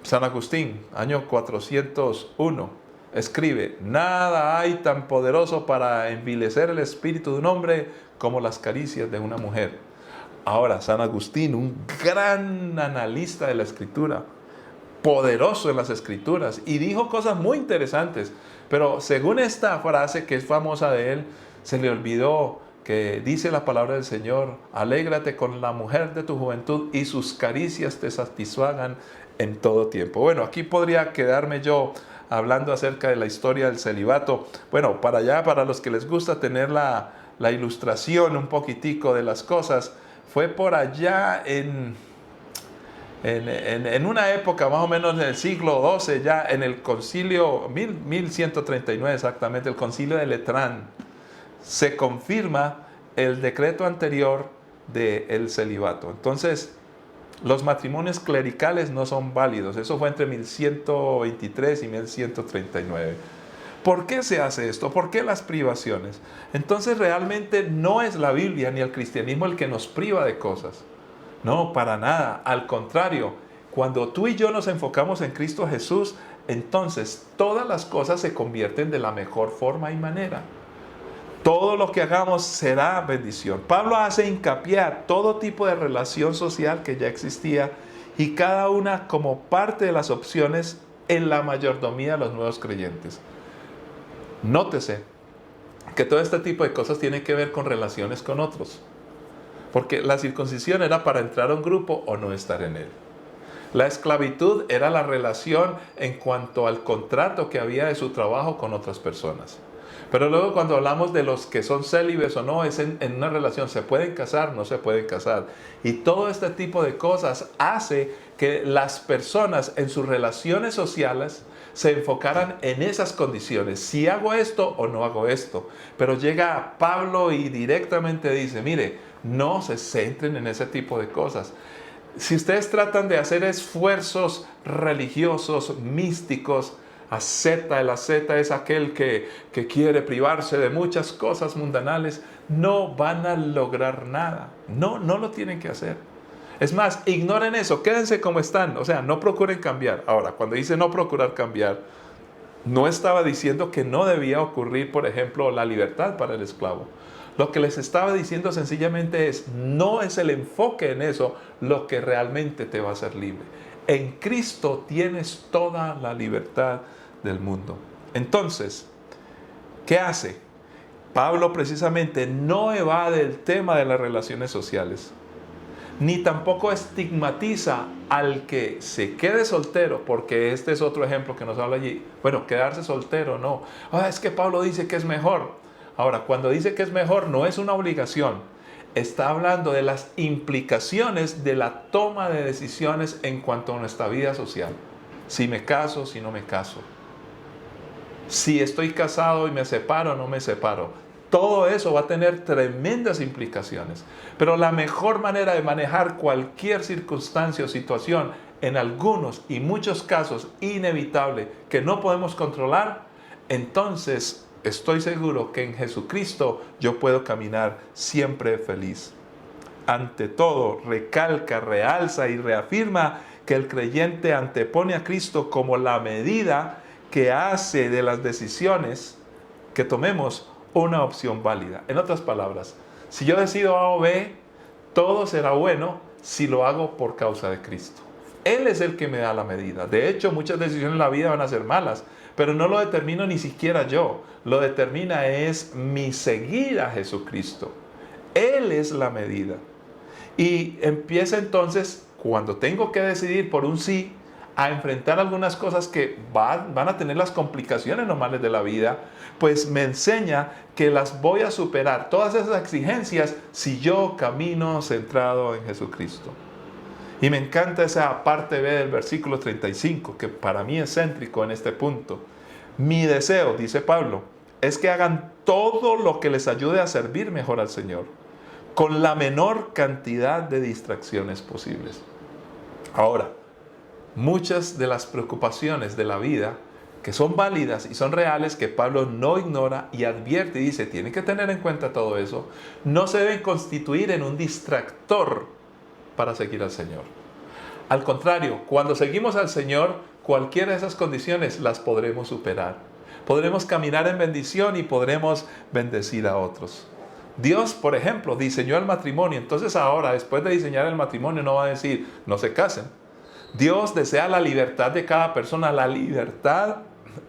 San Agustín, año 401, escribe, nada hay tan poderoso para envilecer el espíritu de un hombre como las caricias de una mujer. Ahora, San Agustín, un gran analista de la Escritura, poderoso en las Escrituras, y dijo cosas muy interesantes, pero según esta frase que es famosa de él, se le olvidó que dice la palabra del Señor, alégrate con la mujer de tu juventud y sus caricias te satisfagan en todo tiempo. Bueno, aquí podría quedarme yo hablando acerca de la historia del celibato. Bueno, para los que les gusta tener la ilustración un poquitico de las cosas, fue por allá en una época más o menos del siglo XII, ya en el concilio 1139 exactamente, el concilio de Letrán, se confirma el decreto anterior del celibato. Entonces, los matrimonios clericales no son válidos. Eso fue entre 1123 y 1139. ¿Por qué se hace esto? ¿Por qué las privaciones? Entonces realmente no es la Biblia ni el cristianismo el que nos priva de cosas. No, para nada. Al contrario, cuando tú y yo nos enfocamos en Cristo Jesús, entonces todas las cosas se convierten de la mejor forma y manera. Todo lo que hagamos será bendición. Pablo hace hincapié a todo tipo de relación social que ya existía y cada una como parte de las opciones en la mayordomía de los nuevos creyentes. Nótese que todo este tipo de cosas tiene que ver con relaciones con otros. Porque la circuncisión era para entrar a un grupo o no estar en él. La esclavitud era la relación en cuanto al contrato que había de su trabajo con otras personas. Pero luego cuando hablamos de los que son célibes o no, es en una relación, ¿se pueden casar? No se pueden casar. Y todo este tipo de cosas hace que las personas en sus relaciones sociales se enfocaran en esas condiciones. Si hago esto o no hago esto. Pero llega Pablo y directamente dice, mire, no se centren en ese tipo de cosas. Si ustedes tratan de hacer esfuerzos religiosos, místicos, el asceta es aquel que quiere privarse de muchas cosas mundanales, no van a lograr nada. No lo tienen que hacer. Es más, ignoren eso, quédense como están, o sea, no procuren cambiar. Ahora, cuando dice no procurar cambiar, no estaba diciendo que no debía ocurrir, por ejemplo, la libertad para el esclavo. Lo que les estaba diciendo sencillamente es, no es el enfoque en eso lo que realmente te va a hacer libre. En Cristo tienes toda la libertad del mundo. Entonces, ¿qué hace? Pablo precisamente no evade el tema de las relaciones sociales, ni tampoco estigmatiza al que se quede soltero, porque este es otro ejemplo que nos habla allí. Bueno, quedarse soltero no. Es que Pablo dice que es mejor. Ahora, cuando dice que es mejor, no es una obligación. Está hablando de las implicaciones de la toma de decisiones en cuanto a nuestra vida social. Si me caso, si no me caso. Si estoy casado y me separo o no me separo. Todo eso va a tener tremendas implicaciones. Pero la mejor manera de manejar cualquier circunstancia o situación, en algunos y muchos casos inevitable, que no podemos controlar, entonces estoy seguro que en Jesucristo yo puedo caminar siempre feliz. Ante todo, recalca, realza y reafirma que el creyente antepone a Cristo como la medida que hace de las decisiones que tomemos una opción válida. En otras palabras, si yo decido A o B, todo será bueno si lo hago por causa de Cristo. Él es el que me da la medida. De hecho, muchas decisiones en la vida van a ser malas, pero no lo determino ni siquiera yo. Lo determina es mi seguir a Jesucristo. Él es la medida. Y empieza entonces, cuando tengo que decidir por un sí, a enfrentar algunas cosas que van a tener las complicaciones normales de la vida, pues me enseña que las voy a superar, todas esas exigencias, si yo camino centrado en Jesucristo. Y me encanta esa parte B del versículo 35, que para mí es céntrico en este punto. Mi deseo, dice Pablo, es que hagan todo lo que les ayude a servir mejor al Señor, con la menor cantidad de distracciones posibles. Ahora, muchas de las preocupaciones de la vida, que son válidas y son reales, que Pablo no ignora y advierte y dice, tienen que tener en cuenta todo eso, no se deben constituir en un distractor para seguir al Señor. Al contrario, cuando seguimos al Señor, cualquiera de esas condiciones las podremos superar. Podremos caminar en bendición y podremos bendecir a otros. Dios, por ejemplo, diseñó el matrimonio. Entonces ahora, después de diseñar el matrimonio, no va a decir, no se casen. Dios desea la libertad de cada persona. La libertad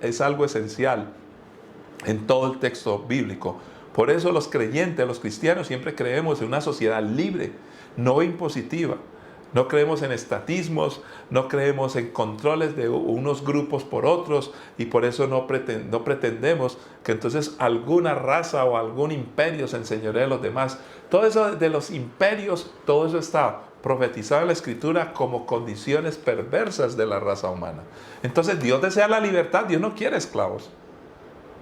es algo esencial en todo el texto bíblico. Por eso los creyentes, los cristianos, siempre creemos en una sociedad libre, no impositiva. No creemos en estatismos, no creemos en controles de unos grupos por otros, y por eso no pretendemos que entonces alguna raza o algún imperio se enseñoree de los demás. Todo eso de los imperios, todo eso está profetizado en la Escritura como condiciones perversas de la raza humana. Entonces Dios desea la libertad, Dios no quiere esclavos.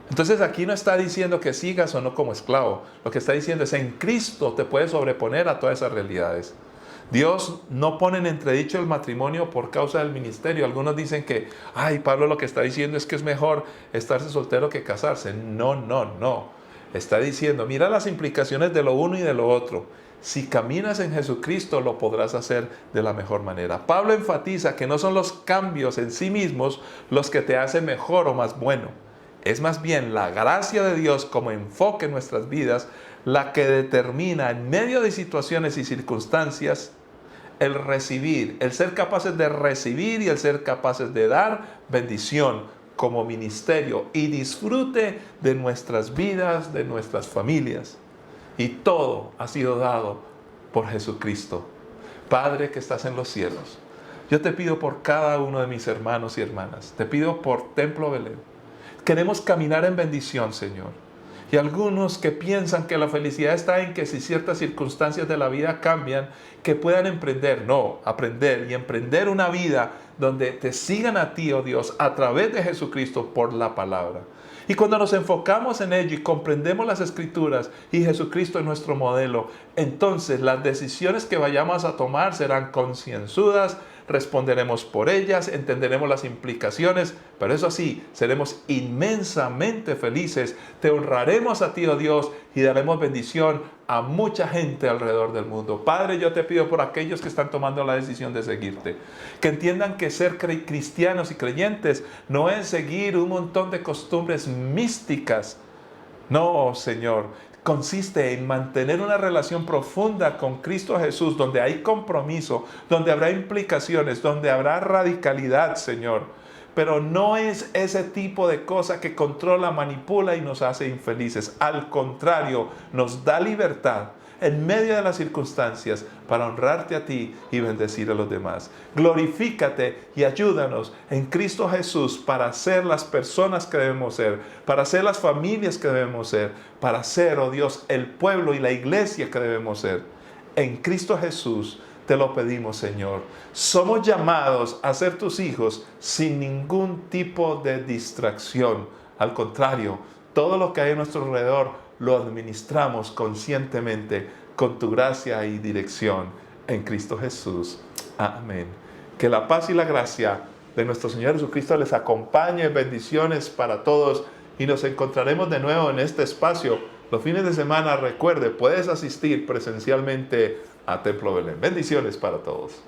Entonces aquí no está diciendo que sigas o no como esclavo. Lo que está diciendo es en Cristo te puedes sobreponer a todas esas realidades. Dios no pone en entredicho el matrimonio por causa del ministerio. Algunos dicen que, Pablo lo que está diciendo es que es mejor estarse soltero que casarse. No. Está diciendo, mira las implicaciones de lo uno y de lo otro. Si caminas en Jesucristo, lo podrás hacer de la mejor manera. Pablo enfatiza que no son los cambios en sí mismos los que te hacen mejor o más bueno. Es más bien la gracia de Dios como enfoque en nuestras vidas la que determina en medio de situaciones y circunstancias el recibir, el ser capaces de recibir y el ser capaces de dar bendición como ministerio y disfrute de nuestras vidas, de nuestras familias. Y todo ha sido dado por Jesucristo. Padre que estás en los cielos, yo te pido por cada uno de mis hermanos y hermanas, te pido por Templo Belén. Queremos caminar en bendición, Señor. Y algunos que piensan que la felicidad está en que si ciertas circunstancias de la vida cambian, que puedan aprender y emprender una vida donde te sigan a ti, oh Dios, a través de Jesucristo por la palabra. Y cuando nos enfocamos en ello y comprendemos las Escrituras y Jesucristo es nuestro modelo, entonces las decisiones que vayamos a tomar serán concienzudas, responderemos por ellas, entenderemos las implicaciones, pero eso sí, seremos inmensamente felices, te honraremos a ti, oh Dios, y daremos bendición a mucha gente alrededor del mundo. Padre, yo te pido por aquellos que están tomando la decisión de seguirte, que entiendan que ser cristianos y creyentes no es seguir un montón de costumbres místicas. No, Señor, consiste en mantener una relación profunda con Cristo Jesús, donde hay compromiso, donde habrá implicaciones, donde habrá radicalidad, Señor. Pero no es ese tipo de cosa que controla, manipula y nos hace infelices. Al contrario, nos da libertad en medio de las circunstancias para honrarte a ti y bendecir a los demás. Glorifícate y ayúdanos en Cristo Jesús para ser las personas que debemos ser, para ser las familias que debemos ser, para ser, oh Dios, el pueblo y la iglesia que debemos ser. En Cristo Jesús te lo pedimos, Señor. Somos llamados a ser tus hijos sin ningún tipo de distracción. Al contrario, todo lo que hay a nuestro alrededor lo administramos conscientemente con tu gracia y dirección en Cristo Jesús. Amén. Que la paz y la gracia de nuestro Señor Jesucristo les acompañe. Bendiciones para todos y nos encontraremos de nuevo en este espacio. Los fines de semana, recuerde, puedes asistir presencialmente a Templo Belén. Bendiciones para todos.